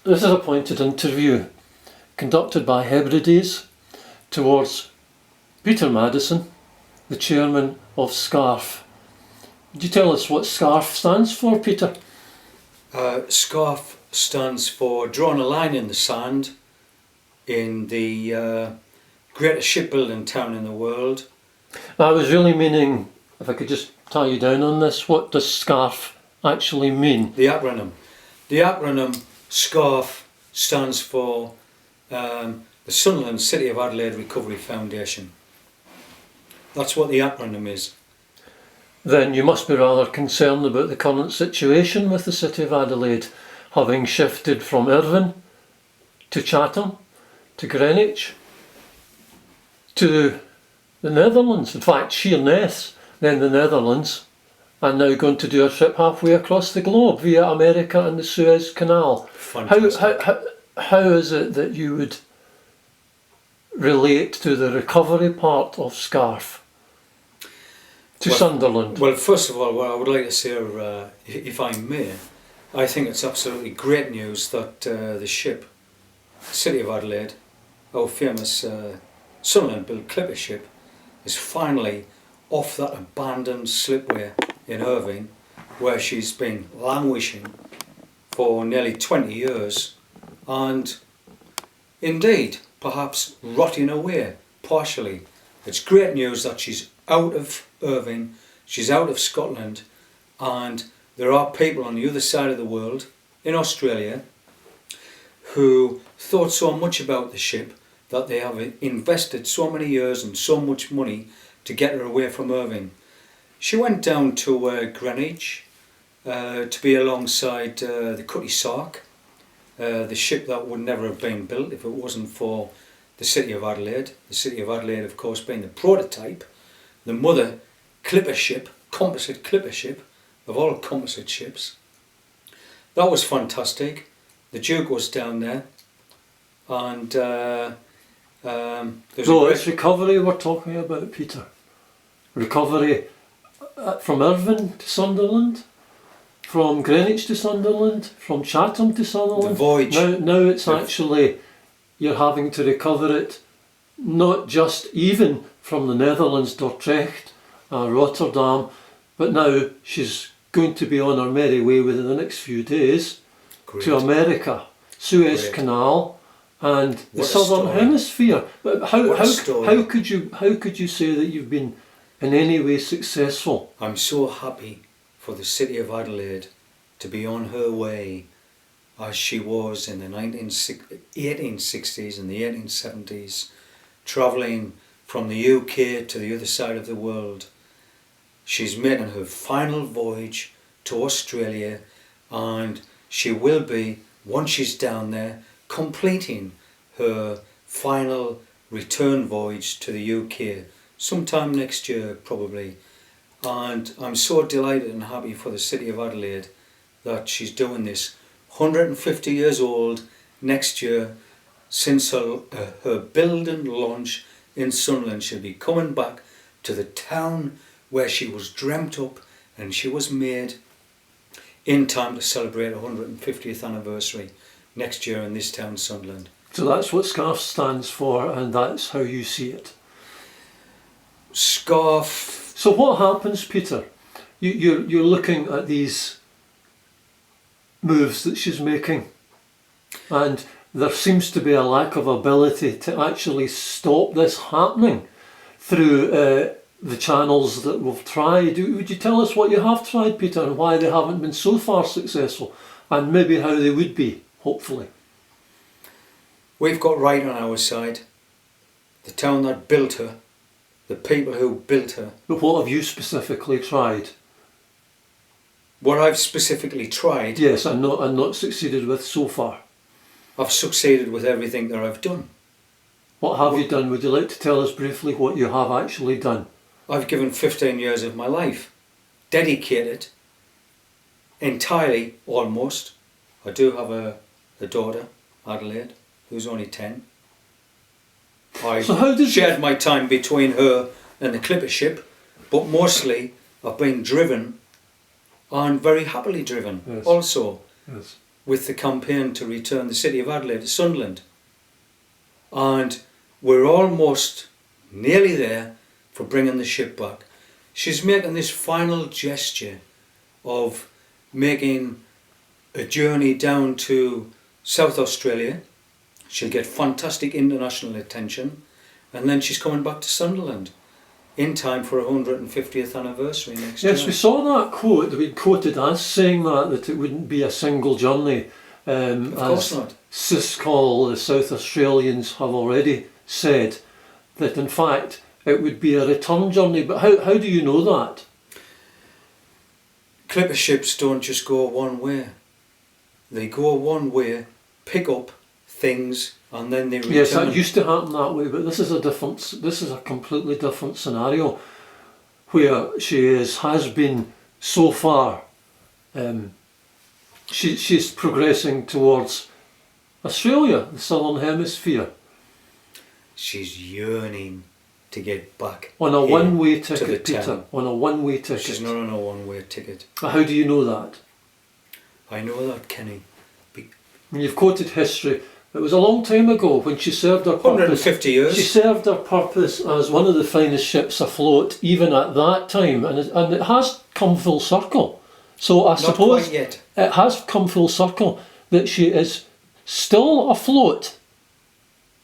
This is a pointed interview conducted by Hebrides towards Peter Maddison, the chairman of S.C.A.R.F. Would you tell us what S.C.A.R.F stands for, Peter? S.C.A.R.F stands for drawing a line in the sand in the greatest shipbuilding town in the world. I was really meaning, if I could just tie you down on this, what does S.C.A.R.F actually mean? The acronym. The acronym S.C.A.R.F stands for the Sunderland City of Adelaide Recovery Foundation. That's what the acronym is. Then you must be rather concerned about the current situation with the City of Adelaide, having shifted from Irvine to Chatham to Greenwich to the Netherlands. In fact, Sheerness, then the Netherlands, and now going to do a trip halfway across the globe via America and the Suez Canal. How is it that you would relate to the recovery part of S.C.A.R.F to Sunderland? Well, first of all, what I would like to say, if I may, I think it's absolutely great news that the ship, City of Adelaide, our famous Sunderland-built clipper ship, is finally off that abandoned slipway in Irvine, where she's been languishing for nearly 20 years, and indeed, perhaps rotting away partially. It's great news that she's out of Irvine, she's out of Scotland, and there are people on the other side of the world, in Australia, who thought so much about the ship that they have invested so many years and so much money to get her away from Irvine. She went down to Greenwich to be alongside the S.C.A.R.F, the ship that would never have been built if it wasn't for the City of Adelaide. The City of Adelaide, of course, being the prototype, the mother clipper ship, composite clipper ship of all composite ships. That was fantastic. The Duke was down there, and it's recovery we're talking about, Peter. Recovery from Irvine to Sunderland, from Greenwich to Sunderland, from Chatham to Sunderland. The voyage. Now it's actually, you're having to recover it, not just even from the Netherlands, Dordrecht, Rotterdam, but now she's going to be on her merry way within the next few days to America, Suez Canal, and the Southern Hemisphere. But how could you say that you've been in any way successful? I'm so happy for the City of Adelaide to be on her way as she was in the 1860s and the 1870s, travelling from the UK to the other side of the world. She's making her final voyage to Australia, and she will be, once she's down there, completing her final return voyage to the UK sometime next year probably. And I'm so delighted and happy for the City of Adelaide that she's doing this. 150 years old next year since her building launch in Sunderland. She'll be coming back to the town where she was dreamt up and she was made in time to celebrate her 150th anniversary next year in this town, Sunderland. So that's what S.C.A.R.F stands for, and that's how you see it. S.C.A.R.F. So what happens, Peter? You're looking at these moves that she's making, and there seems to be a lack of ability to actually stop this happening through the channels that we've tried. Would you tell us what you have tried, Peter, and why they haven't been so far successful, and maybe how they would be, hopefully? We've got right on our side. The town that built her, the people who built her. But what have you specifically tried? What I've specifically tried? Yes, and not succeeded with so far. I've succeeded with everything that I've done. What have you done? Would you like to tell us briefly what you have actually done? I've given 15 years of my life, dedicated entirely, almost. I do have a daughter, Adelaide, who's only 10. I shared my time between her and the clipper ship, but mostly I've been driven, and very happily driven, yes. also. Yes. with the campaign to return the City of Adelaide to Sunderland. And we're almost nearly there for bringing the ship back. She's making this final gesture of making a journey down to South Australia. She'll get fantastic international attention, and then she's coming back to Sunderland in time for her 150th anniversary next year. Yes, we saw that quote that we'd quoted as saying that it wouldn't be a single journey. Of course not. Siscall, the South Australians, have already said that in fact it would be a return journey. But how do you know that? Clipper ships don't just go one way. They go one way, pick up things, and then they return. Yes, that used to happen that way, but this is a completely different scenario where has been so far. She's progressing towards Australia, the Southern Hemisphere. She's yearning to get back on a one-way to the ticket, Peter. town. On a one-way ticket. She's not on a one-way ticket. How do you know that? I know that, Kenny. I mean, you've quoted history. It was a long time ago when she served her purpose. 150 years. She served her purpose as one of the finest ships afloat, even at that time, and it has come full circle. So I suppose quite yet. It has come full circle that she is still afloat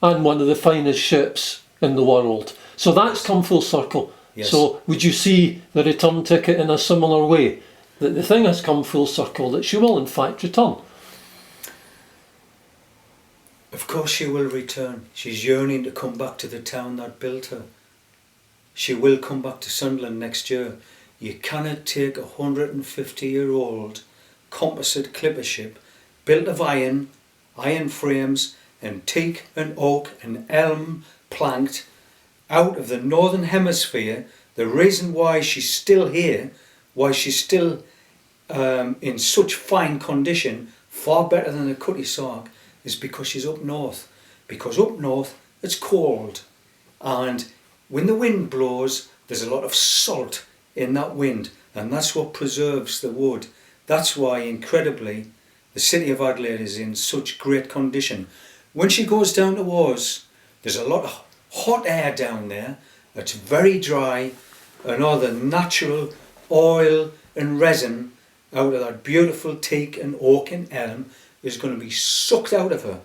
and one of the finest ships in the world. So that's come full circle. Yes. So would you see the return ticket in a similar way? That the thing has come full circle, that she will in fact return. Of course she will return. She's yearning to come back to the town that built her. She will come back to Sunderland next year. You cannot take a 150-year-old composite clipper ship built of iron frames and teak and oak and elm planked out of the northern hemisphere. The reason why she's still here, why she's still in such fine condition, far better than the Cutty S.C.A.R.F, is because she's up north. Because up north it's cold, and when the wind blows there's a lot of salt in that wind, and that's what preserves the wood. That's why, incredibly, the City of Adelaide is in such great condition. When she goes down to Oz, there's a lot of hot air down there. It's very dry, and all the natural oil and resin out of that beautiful teak and oak and elm is going to be sucked out of her.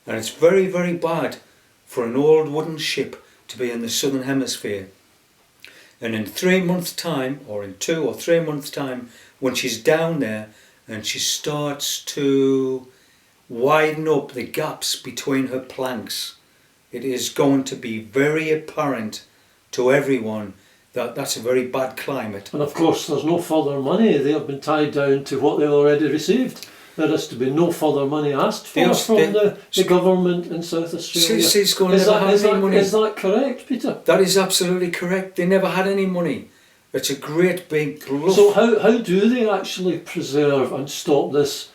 And it's very, very bad for an old wooden ship to be in the southern hemisphere. And in 3 months' time, or in 2 or 3 months' time, when she's down there and she starts to widen up the gaps between her planks, it is going to be very apparent to everyone that that's a very bad climate. And of course there's no further money. They have been tied down to what they've already received. There is to be no further money asked for from the government in South Australia. Is that correct, Peter? That is absolutely correct. They never had any money. It's a great big bluff. So how do they actually preserve and stop this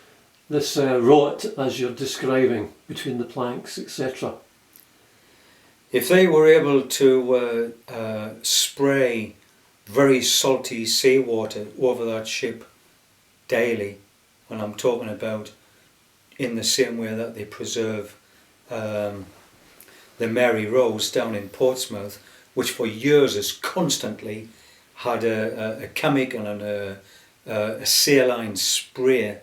rot, as you're describing, between the planks, etc.? If they were able to spray very salty seawater over that ship daily, and I'm talking about in the same way that they preserve the Mary Rose down in Portsmouth, which for years has constantly had a chemical and a saline spray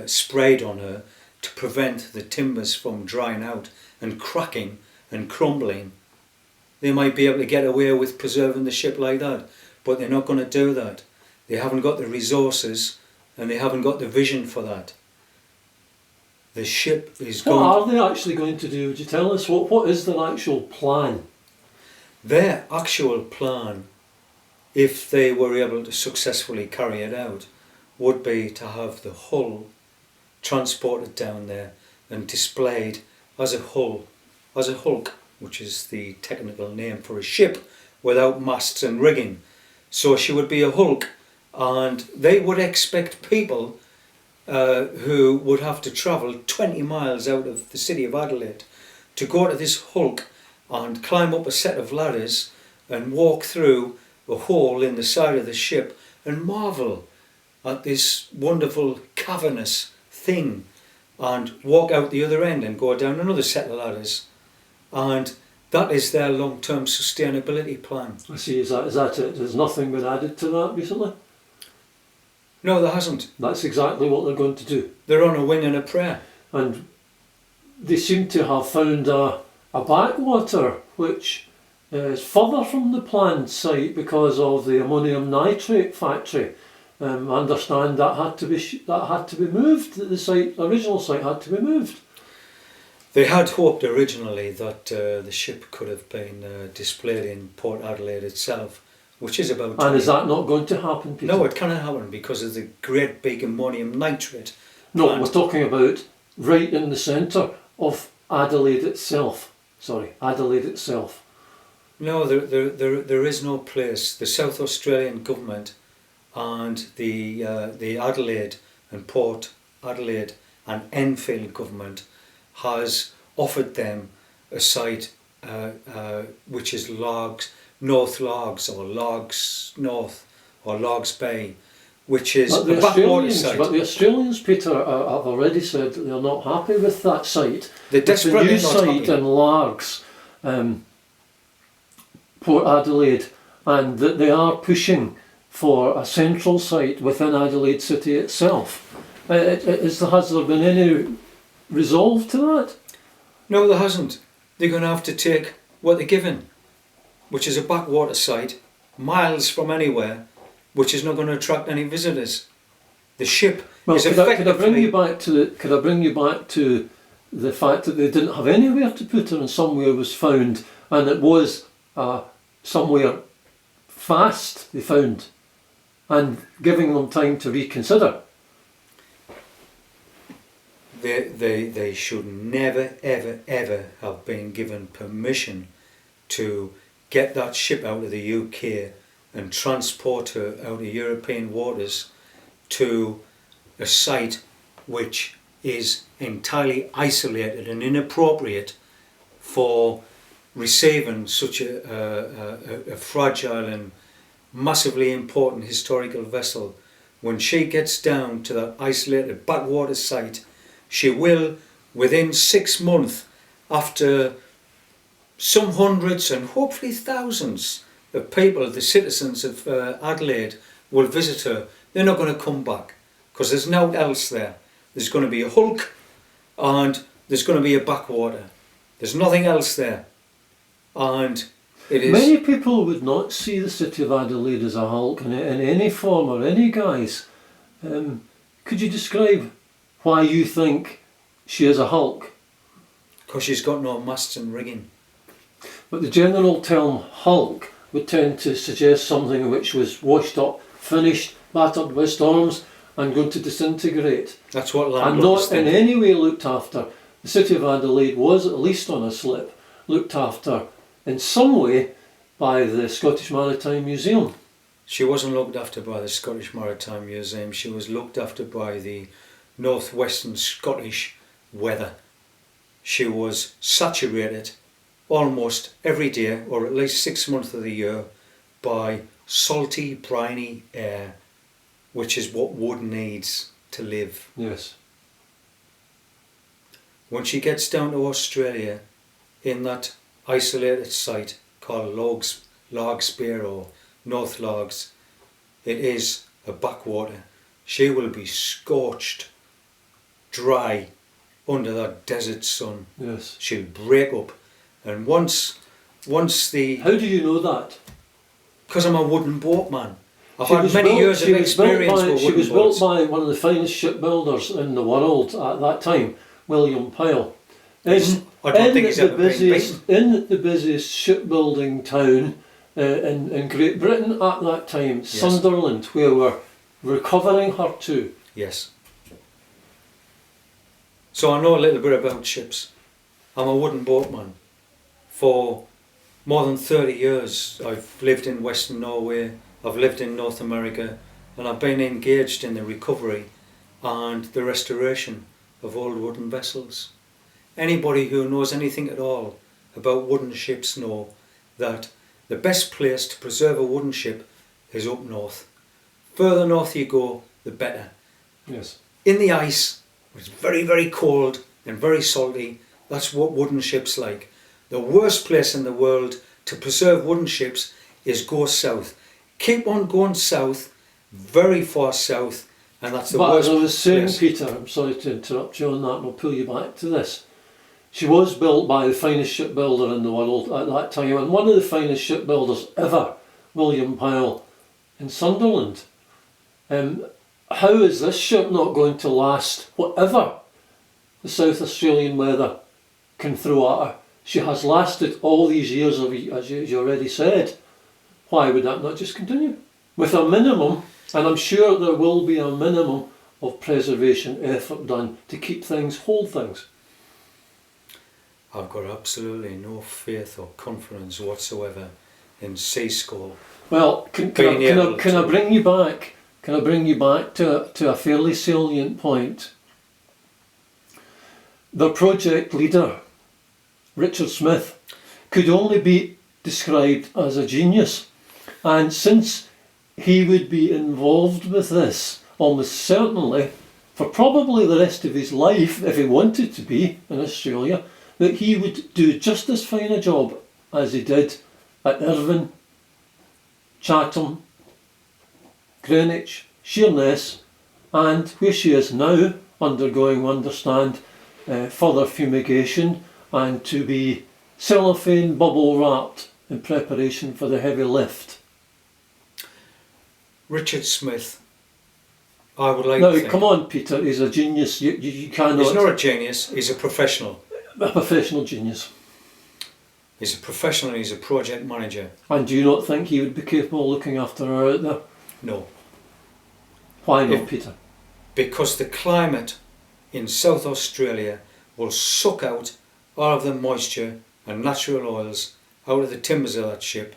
sprayed on her to prevent the timbers from drying out and cracking and crumbling. They might be able to get away with preserving the ship like that, but they're not going to do that. They haven't got the resources and they haven't got the vision for that. The ship is going... What are they actually going to do? Would you tell us? What is their actual plan? Their actual plan, if they were able to successfully carry it out, would be to have the hull transported down there and displayed as a hull, as a hulk, which is the technical name for a ship without masts and rigging. So she would be a hulk, and they would expect people who would have to travel 20 miles out of the City of Adelaide to go to this hulk and climb up a set of ladders and walk through a hole in the side of the ship and marvel at this wonderful cavernous thing and walk out the other end and go down another set of ladders. And that is their long-term sustainability plan. I see, is that it? There's nothing been added to that recently? No, there hasn't. That's exactly what they're going to do. They're on a wing and a prayer. And they seem to have found a backwater which is further from the planned site because of the ammonium nitrate factory. I understand that had to be moved. The original site had to be moved. They had hoped originally that the ship could have been displayed in Port Adelaide itself, which is about... And is that not going to happen, Peter? No, it cannot happen because of the great big ammonium nitrate. No, plant. we're talking about right in the centre of Adelaide itself. Sorry, Adelaide itself. No, there is no place. The South Australian government and the Adelaide and Port Adelaide and Enfield government has offered them a site which is North Largs or Largs North or Largs Bay, which is a backwater site. But the Australians, Peter, have already said that they're not happy with that site. They're desperately the new not site happy. in Largs, Port Adelaide, and that they are pushing for a central site within Adelaide City itself. Has there been any resolve to that? No, there hasn't. They're going to have to take what they're given, which is a backwater site, miles from anywhere, which is not going to attract any visitors. The ship is effectively... Could I bring you back to the fact that they didn't have anywhere to put her and somewhere was found, and it was somewhere fast they found, and giving them time to reconsider. They should never, ever, ever have been given permission to get that ship out of the UK and transport her out of European waters to a site which is entirely isolated and inappropriate for receiving such a fragile and massively important historical vessel. When she gets down to that isolated backwater site, she will, within 6 months, after some hundreds and hopefully thousands of people, the citizens of Adelaide, will visit her. They're not going to come back because there's nothing else there. There's going to be a hulk and there's going to be a backwater. There's nothing else there. And it is... Many people would not see the city of Adelaide as a hulk in any form or any guise. Could you describe why you think she is a hulk? Because she's got no masts and rigging. But the general term hulk would tend to suggest something which was washed up, finished, battered by storms and going to disintegrate. That's what and landlords not in think. any way looked after. The city of Adelaide was, at least on a slip, looked after in some way by the Scottish Maritime Museum. She wasn't looked after by the Scottish Maritime Museum. She was looked after by the northwestern Scottish weather. She was saturated almost every day, or at least 6 months of the year, by salty, briny air, which is what wood needs to live. Yes. When she gets down to Australia, in that isolated site called Largs or North Largs, it is a backwater. She will be scorched dry under that desert sun. Yes. She'll break up, and once the... How do you know that? Because I'm a wooden boatman. I've had many years of experience with wooden boats. She was built by one of the finest shipbuilders in the world at that time, William Pyle. I don't think he's ever been beaten. In the busiest shipbuilding town in Great Britain at that time, Yes. Sunderland, where we're recovering her to. Yes. So I know a little bit about ships. I'm a wooden boatman. For more than 30 years I've lived in Western Norway, I've lived in North America, and I've been engaged in the recovery and the restoration of old wooden vessels. Anybody who knows anything at all about wooden ships know that the best place to preserve a wooden ship is up north. Further north you go, the better. Yes. In the ice, It's very, very cold and very salty. That's what wooden ships like. The worst place in the world to preserve wooden ships is go south. Keep on going south, very far south, and that's the But worst as I was saying, place. Peter, I'm sorry to interrupt you on that, and I'll pull you back to this. She was built by the finest shipbuilder in the world at that time, and one of the finest shipbuilders ever, William Pyle, in Sunderland. How is this ship not going to last whatever the South Australian weather can throw at her? She has lasted all these years, as you already said. Why would that not just continue? With a minimum, and I'm sure there will be a minimum of preservation effort done to keep things, hold things. I've got absolutely no faith or confidence whatsoever in S.C.A.R.F. Well, can I bring you back? Can I bring you back to a fairly salient point? The project leader, Richard Smith, could only be described as a genius, and since he would be involved with this almost certainly for probably the rest of his life, if he wanted to be in Australia, that he would do just as fine a job as he did at Irvine, Chatham, Greenwich, Sheerness, and where she is now, undergoing, we understand, further fumigation and to be cellophane bubble wrapped in preparation for the heavy lift. Richard Smith, I would like Now, to think. come on, Peter, he's a genius. You cannot. He's not a genius, he's a professional. A professional genius. He's a professional and he's a project manager. And do you not think he would be capable of looking after her out there? No. Why not, Peter? Because the climate in South Australia will suck out all of the moisture and natural oils out of the timbers of that ship,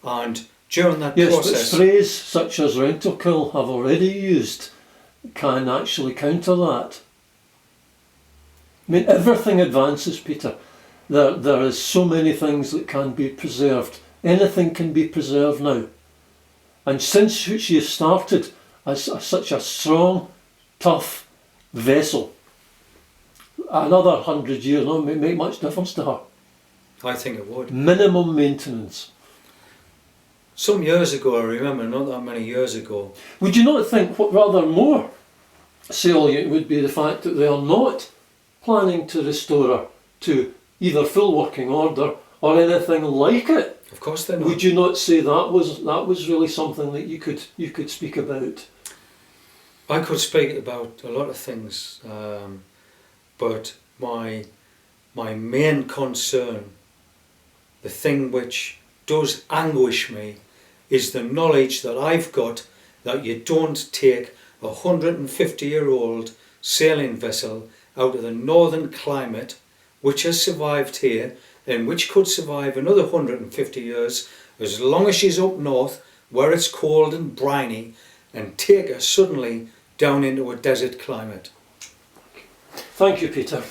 and during that process... Yes, but sprays such as Rentokil have already used can actually counter that. I mean, everything advances, Peter. There is so many things that can be preserved. Anything can be preserved now. And since she has started as such a strong, tough vessel, another 100 years not make much difference to her. I think it would. Minimum maintenance. Some years ago, I remember, not that many years ago. Would you not think what rather more salient would be the fact that they are not planning to restore her to either full working order or anything like it? Of course they're not. Would you not say that was really something that you could speak about? I could speak about a lot of things, but my main concern, the thing which does anguish me, is the knowledge that I've got that you don't take a 150-year-old sailing vessel out of the northern climate, which has survived here and which could survive another 150 years as long as she's up north where it's cold and briny, and take her suddenly down into a desert climate. Thank you, Peter.